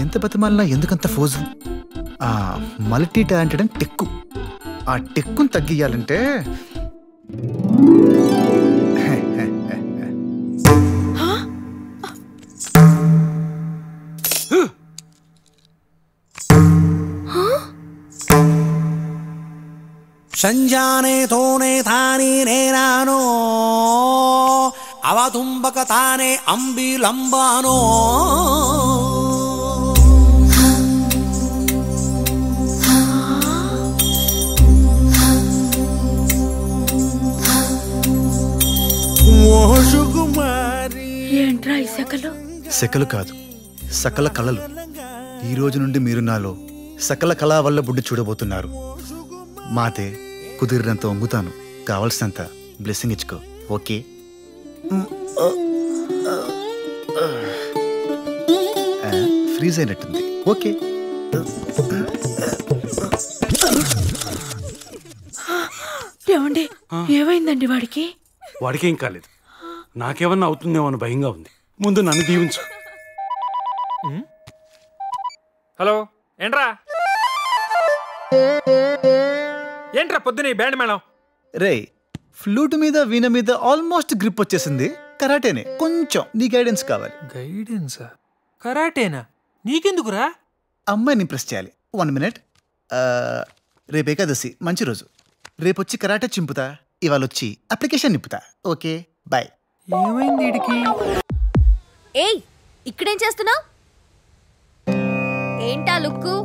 ఎంత బతిమాలినా ఎందుకంత pose? Multi talented అని టెక్కు. ఆ టెక్కును తగ్గియాలంటే సంజానే తోనే తాని నేనానో అవతుంబక తానే అంబిలంబానో ఏంట్రా ఈ సెకలు? సెకలు కాదు, సకల కళలు. ఈ రోజు నుండి మీరు నాలో సకల కళా వల్ల బుడ్డి చూడబోతున్నారు. మాతే కుదిరినంత వంగుతాను, కావలసినంత బ్లెస్సింగ్ ఇచ్చుకో. ఓకే? ఫ్రీజ్ అయినట్టుంది. ఓకే. ఏమండి, ఏమైందండి వాడికి? వాడికేం కాలేదు, నాకేమన్నా అవుతుందేమో అని భయంగా ఉంది. ముందు నన్ను దీవించు. హలో, ఏంట్రా పొద్దున బ్యాండ్ మేడం? రే, ఫ్లూట్ మీద వీణ మీద ఆల్మోస్ట్ గ్రిప్ వచ్చేసింది. కరాటేనే, కొంచెం నీ గైడెన్స్ కావాలి. గైడెన్సా? కరాటేనా? నీకెందుకురా? అమ్మాయిని ఇంప్రెస్ చేయాలి. 1 మినిట్. రేపు ఏకాదశి, మంచి రోజు. రేపు వచ్చి కరాటే చింపుతా, ఇవాళ వచ్చి అప్లికేషన్ నింపుతా. Okay, bye. ఏమైంది వీడికి? ఏయ్, ఇక్కడేం చేస్తున్నావు? ఏంటా లుక్కు?